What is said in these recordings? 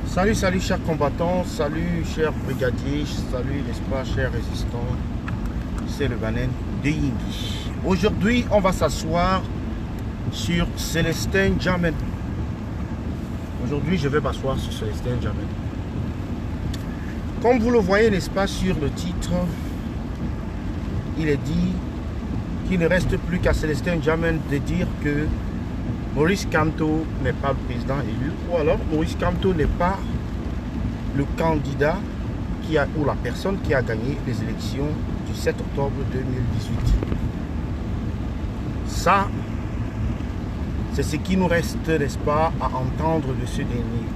Salut, salut chers combattants, salut chers brigadiers, salut n'est-ce pas chers résistants, c'est le Banen de Yingui. Aujourd'hui on va s'asseoir sur Célestin Djamène. Aujourd'hui je vais m'asseoir sur Célestin Djamène. Comme vous le voyez n'est-ce pas sur le titre, il est dit qu'il ne reste plus qu'à Célestin Djamène de dire que Maurice Kamto n'est pas le président élu, ou alors Maurice Kamto n'est pas le candidat ou la personne qui a gagné les élections du 7 octobre 2018. Ça, c'est ce qui nous reste, n'est-ce pas, à entendre de ce dernier.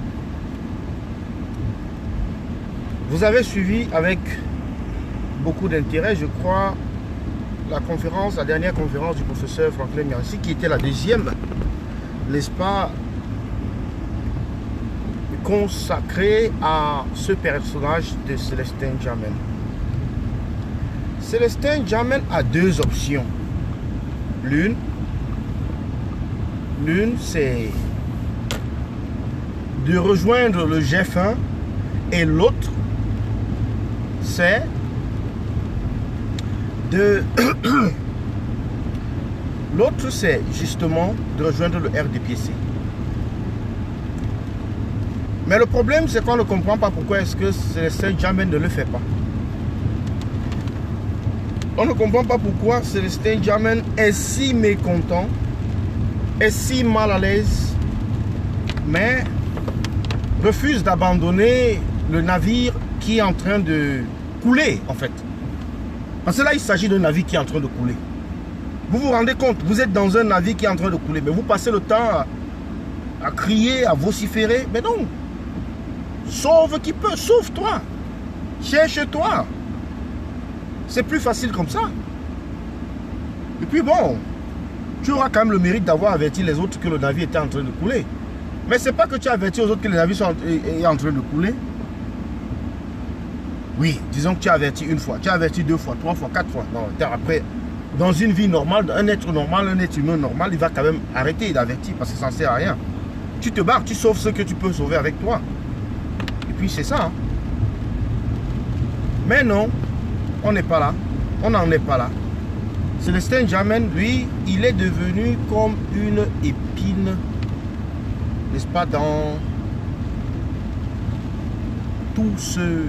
Vous avez suivi avec beaucoup d'intérêt, je crois, la dernière conférence du professeur Franklin Nyansi, qui était la deuxième, n'est-ce pas, consacré à ce personnage de Célestin Djamène. Célestin Djamène a deux options. L'une, c'est de rejoindre le G1 et l'autre, c'est de... L'autre, c'est justement de rejoindre le RDPC. Mais le problème, c'est qu'on ne comprend pas pourquoi est-ce que Célestin Djamène ne le fait pas. On ne comprend pas pourquoi Célestin Djamène est si mécontent, est si mal à l'aise, mais refuse d'abandonner le navire qui est en train de couler, en fait. Parce que là, il s'agit d'un navire qui est en train de couler. Vous vous rendez compte, vous êtes dans un navire qui est en train de couler, mais vous passez le temps à crier, à vociférer. Mais non. Sauve qui peut, sauve-toi. Cherche-toi. C'est plus facile comme ça. Et puis bon, tu auras quand même le mérite d'avoir averti les autres que le navire était en train de couler. Mais c'est pas que tu as averti aux autres que le navire est en train de couler. Oui, disons que tu as averti une fois, tu as averti deux fois, trois fois, quatre fois. Non, après... Dans une vie normale, un être normal, un être humain normal, il va quand même arrêter d'avertir parce que ça ne sert à rien. Tu te barres, tu sauves ce que tu peux sauver avec toi. Et puis c'est ça. Hein. Mais non, on n'est pas là. On n'en est pas là. Célestin Djamène, lui, il est devenu comme une épine, n'est-ce pas, dans tout ce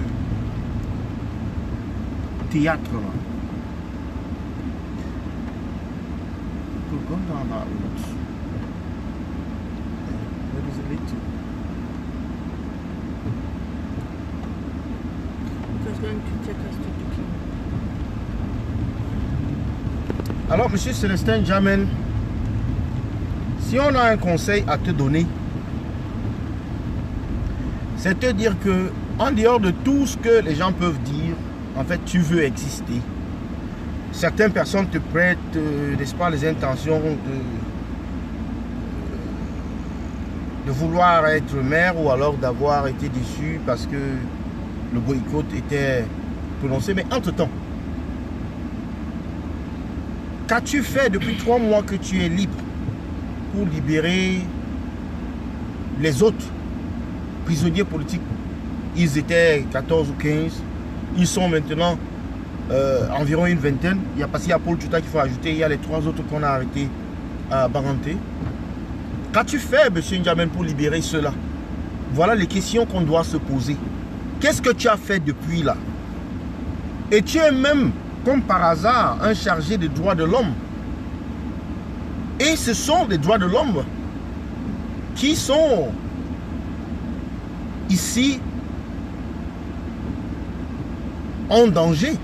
théâtre-là. Go down that route. Where does it lead to? It's going to take us to Duquesne. Alors, monsieur Célestin Djamène, si on a un conseil à te donner, c'est te dire que, en dehors de tout ce que les gens peuvent dire, en fait, tu veux exister. Certaines personnes te prêtent, n'est-ce pas, les intentions de vouloir être maire ou alors d'avoir été déçu parce que le boycott était prononcé. Mais entre-temps, qu'as-tu fait depuis 3 mois que tu es libre pour libérer les autres prisonniers politiques? Ils étaient 14 ou 15, ils sont maintenant... environ une vingtaine. Il y a parce qu'il y a Paul Tuta qu'il faut ajouter. Il y a les 3 autres qu'on a arrêtés à Baranté. Qu'as-tu fait, monsieur Djamène, pour libérer ceux-là? Voilà les questions qu'on doit se poser. Qu'est-ce que tu as fait depuis là? Et tu es même, comme par hasard, un chargé des droits de l'homme. Et ce sont des droits de l'homme qui sont ici en danger.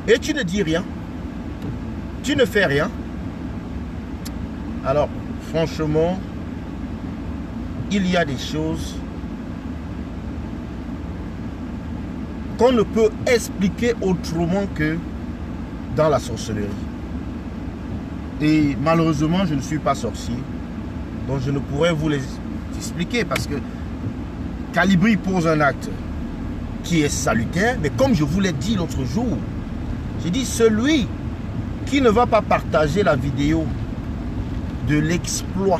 Et tu ne dis rien. Tu ne fais rien. Alors, franchement, il y a des choses qu'on ne peut expliquer autrement que dans la sorcellerie. Et malheureusement, je ne suis pas sorcier. Donc, je ne pourrais vous les expliquer parce que Calibri pose un acte qui est salutaire. Mais comme je vous l'ai dit l'autre jour, j'ai dit celui qui ne va pas partager la vidéo de l'exploit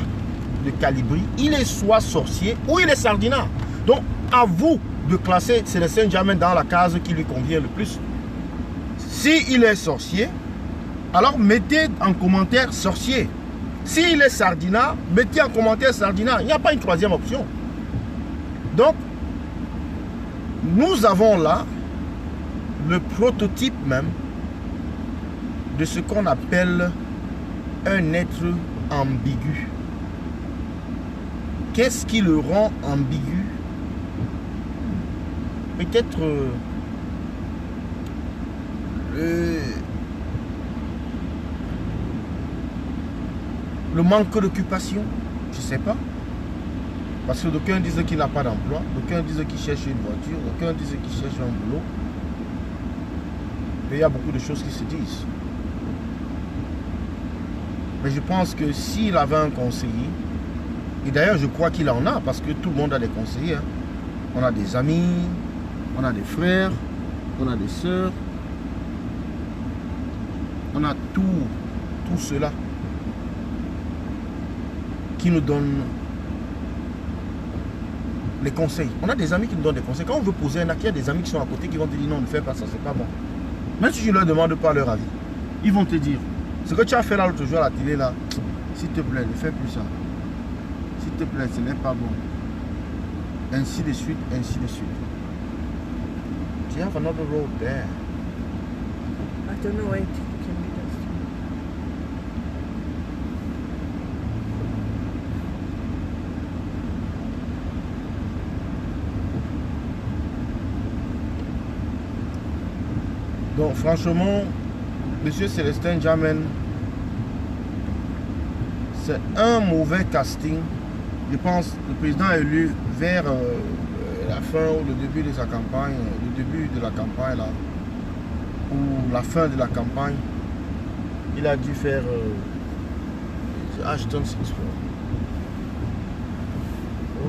de Calibri, il est soit sorcier ou il est sardinat. Donc, à vous de classer Célestin Djamène dans la case qui lui convient le plus. S'il est sorcier, alors mettez en commentaire sorcier. S'il est sardinat, mettez en commentaire sardinat. Il n'y a pas une troisième option. Donc, nous avons là le prototype même de ce qu'on appelle un être ambigu. Qu'est-ce qui le rend ambigu? Peut-être le manque d'occupation, je ne sais pas. Parce que d'aucuns disent qu'il n'a pas d'emploi, d'aucuns disent qu'il cherche une voiture, d'aucuns disent qu'il cherche un boulot. Et il y a beaucoup de choses qui se disent. Mais je pense que s'il avait un conseiller, et d'ailleurs je crois qu'il en a, parce que tout le monde a des conseillers. Hein. On a des amis, on a des frères, on a des sœurs, on a tout cela qui nous donne les conseils. On a des amis qui nous donnent des conseils. Quand on veut poser un acte, il y a des amis qui sont à côté qui vont te dire non, ne fais pas ça, c'est pas bon. Même si je ne leur demande pas leur avis, ils vont te dire ce que tu as fait là l'autre jour à la télé là, s'il te plaît, ne fais plus ça. S'il te plaît, ce n'est pas bon. Ainsi de suite, ainsi de suite. You have another road there. I don't know why it can be done. Donc franchement, Monsieur Célestin Djamène, c'est un mauvais casting. Je pense le président élu vers la fin ou le début de sa campagne, le début de la campagne là, ou la fin de la campagne, il a dû faire Ashton Sixford. Oh.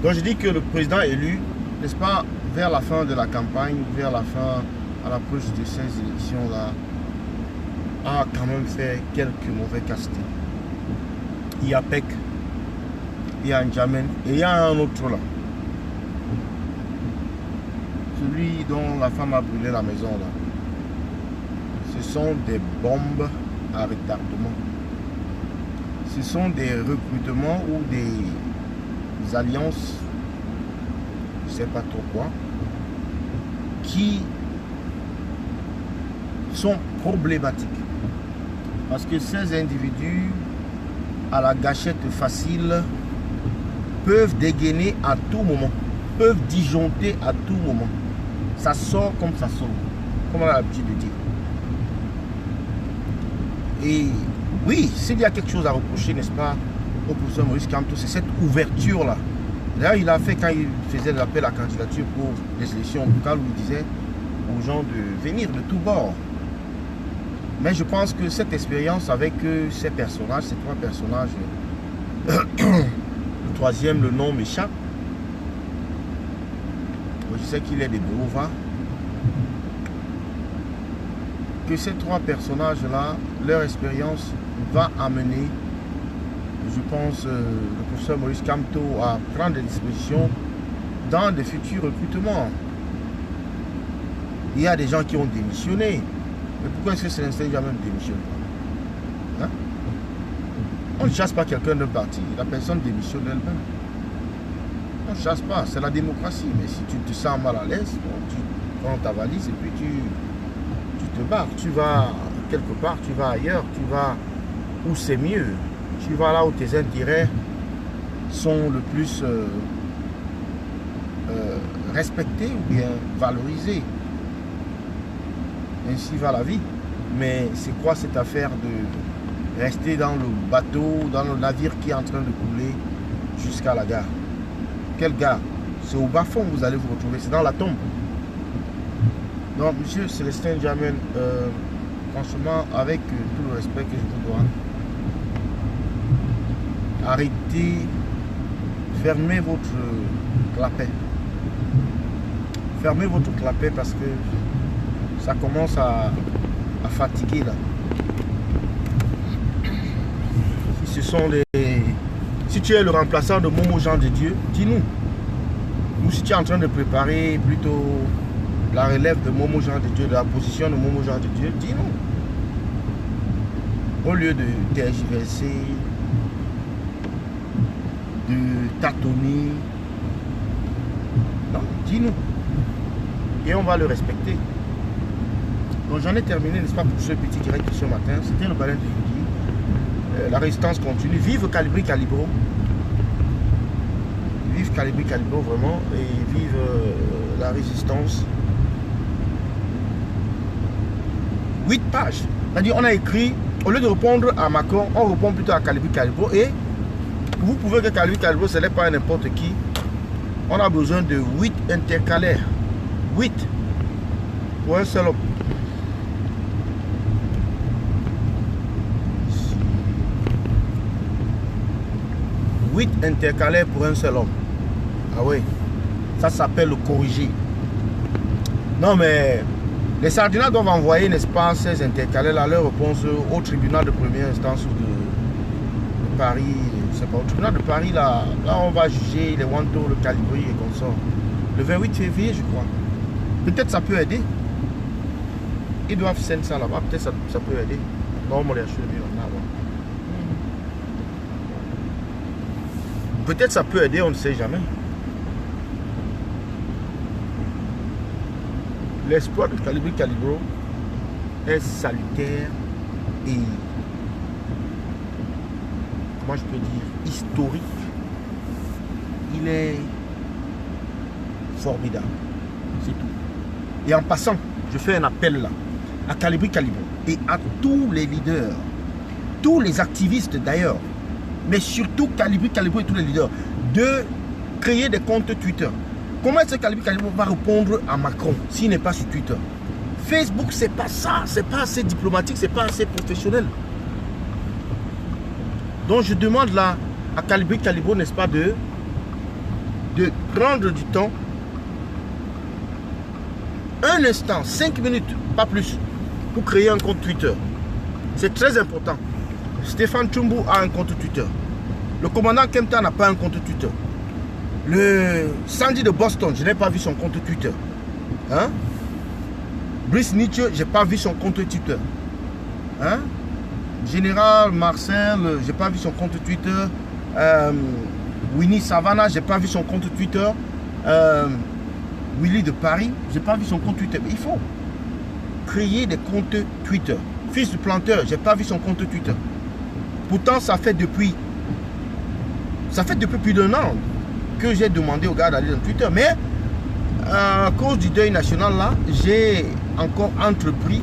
Donc je dis que le président élu, n'est-ce pas, vers la fin de la campagne, vers la fin, à l'approche de ces élections-là, a quand même fait quelques mauvais castings. Il y a Peck, il y a Djamène et il y a un autre là. Celui dont la femme a brûlé la maison là. Ce sont des bombes à retardement. Ce sont des recrutements ou des alliances, je ne sais pas trop quoi, qui sont problématiques. Parce que ces individus, à la gâchette facile, peuvent dégainer à tout moment, peuvent disjoncter à tout moment. Ça sort comme ça sort, comme on a l'habitude de dire. Et oui, s'il y a quelque chose à reprocher, n'est-ce pas, au professeur Maurice Kamto, c'est cette ouverture-là. D'ailleurs, il a fait, quand il faisait l'appel à candidature pour les élections locales, où il disait aux gens de venir de tous bords. Mais je pense que cette expérience avec ces personnages, ces trois personnages, le troisième, le nom m'échappe. Je sais qu'il est des Borova. Que ces trois personnages-là, leur expérience va amener, je pense, le professeur Maurice Kamto à prendre des dispositions dans des futurs recrutements. Il y a des gens qui ont démissionné. Mais pourquoi est-ce que Célestin Djamène démissionne pas, hein? On ne chasse pas quelqu'un d'un parti. La personne démissionne elle-même. On ne chasse pas. C'est la démocratie. Mais si tu te sens mal à l'aise, bon, tu prends ta valise et puis tu te barres. Tu vas quelque part, tu vas ailleurs, tu vas où c'est mieux. Tu vas là où tes intérêts sont le plus respectés ou bien valorisés. Ainsi va la vie. Mais c'est quoi cette affaire de rester dans le bateau, dans le navire qui est en train de couler jusqu'à la gare? Quelle gare? C'est au bas fond que vous allez vous retrouver, c'est dans la tombe. Donc, monsieur Célestin Djamène, franchement, avec tout le respect que je vous dois, arrêtez, fermez votre clapet. Fermez votre clapet parce que ça commence à fatiguer là. Si ce sont si tu es le remplaçant de Momo Jean de Dieu, dis-nous. Ou si tu es en train de préparer plutôt la relève de Momo Jean de Dieu, de la position de Momo Jean de Dieu, dis-nous. Au lieu de tergiverser, de tâtonner, non, dis-nous. Et on va le respecter. Donc j'en ai terminé, n'est-ce pas, pour ce petit direct de ce matin. C'était le baleine de Yindi. La résistance continue. Vive Calibri Calibro. Vive Calibri Calibro vraiment. Et vive la résistance. 8 pages. C'est-à-dire on a écrit, au lieu de répondre à Macron, on répond plutôt à Calibri Calibro. Et vous pouvez que Calibri Calibro, ce n'est pas n'importe qui. On a besoin de 8 intercalaires. 8 pour un seul homme. 8 intercalaires pour un seul homme. Ah oui, ça s'appelle le corriger. Non mais les Sardinats doivent envoyer, n'est-ce pas, ces intercalaires à leur réponse au tribunal de première instance de Paris. Je sais pas, au tribunal de Paris, là on va juger les Wanto, le Calibri et comme ça. Le 28 février, je crois. Peut-être ça peut aider. Ils doivent send ça là-bas, peut-être ça peut aider. Non, mon là. Peut-être ça peut aider, on ne sait jamais. L'espoir de Calibri Calibro est salutaire et, comment je peux dire, historique. Il est formidable. C'est tout. Et en passant, je fais un appel là à Calibri Calibro et à tous les leaders, tous les activistes d'ailleurs, mais surtout Calibri Calibro et tous les leaders, de créer des comptes Twitter. Comment est-ce que Calibri Calibro va répondre à Macron s'il n'est pas sur Twitter? Facebook, c'est pas ça, c'est pas assez diplomatique, c'est pas assez professionnel. Donc je demande là à Calibri Calibro, n'est-ce pas, de prendre du temps, un instant, 5 minutes, pas plus, pour créer un compte Twitter. C'est très important. Stéphane Tchumbu a un compte Twitter. Le commandant Kempta n'a pas un compte Twitter. Le Sandy de Boston, je n'ai pas vu son compte Twitter. Hein? Brice Nietzsche, je n'ai pas vu son compte Twitter. Hein? Général Marcel, je n'ai pas vu son compte Twitter. Winnie Savannah, je n'ai pas vu son compte Twitter. Willy de Paris, je n'ai pas vu son compte Twitter. Mais il faut créer des comptes Twitter. Fils du planteur, je n'ai pas vu son compte Twitter. Pourtant, ça fait depuis plus d'un an que j'ai demandé aux gars d'aller dans Twitter. Mais à cause du deuil national là, j'ai encore entrepris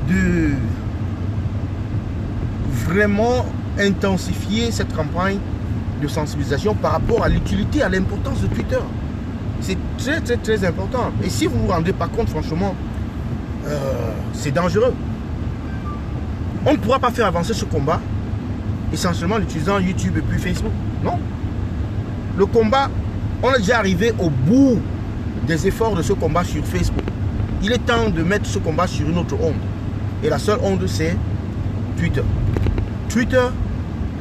de vraiment intensifier cette campagne de sensibilisation par rapport à l'utilité, à l'importance de Twitter. C'est très très très important. Et si vous ne vous rendez pas compte, franchement, c'est dangereux. On ne pourra pas faire avancer ce combat essentiellement en utilisant YouTube et puis Facebook. Non. Le combat, on est déjà arrivé au bout des efforts de ce combat sur Facebook. Il est temps de mettre ce combat sur une autre onde. Et la seule onde, c'est Twitter. Twitter,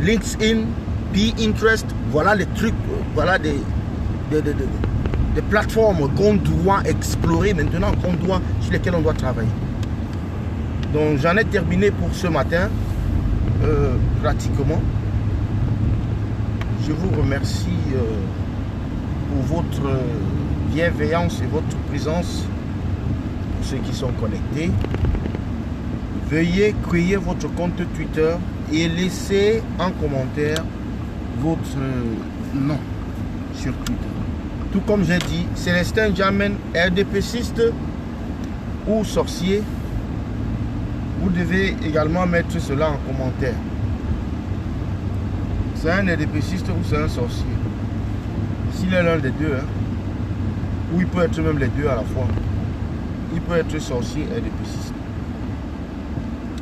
LinkedIn, Pinterest, voilà les trucs, voilà des plateformes qu'on doit explorer maintenant, sur lesquelles on doit travailler. Donc j'en ai terminé pour ce matin, pratiquement. Je vous remercie pour votre bienveillance et votre présence, pour ceux qui sont connectés. Veuillez créer votre compte Twitter et laissez en commentaire votre nom sur Twitter. Tout comme j'ai dit, Célestin Jamen, RDPciste ou sorcier, vous devez également mettre cela en commentaire. C'est un RDPciste ou c'est un sorcier? S'il est l'un des deux, hein, ou il peut être même les deux à la fois. Il peut être sorcier et RDPciste.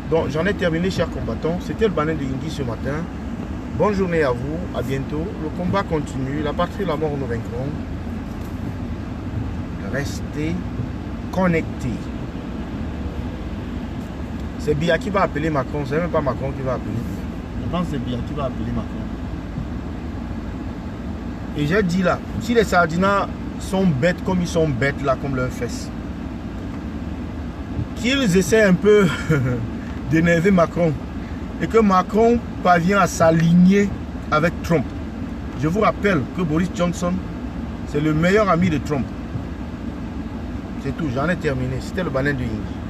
Donc j'en ai terminé, chers combattants. C'était le baleine de Yindi ce matin. Bonne journée à vous, à bientôt. Le combat continue, la patrie et la mort nous vaincront. Restez connectés. C'est Biya qui va appeler Macron, c'est même pas Macron qui va appeler. Je pense que c'est Biya qui va appeler Macron. Et j'ai dit là, si les Sardinats sont bêtes comme ils sont bêtes là, comme leurs fesses, qu'ils essaient un peu d'énerver Macron et que Macron parvient à s'aligner avec Trump. Je vous rappelle que Boris Johnson, c'est le meilleur ami de Trump. C'est tout, j'en ai terminé. C'était le banane de Yingi.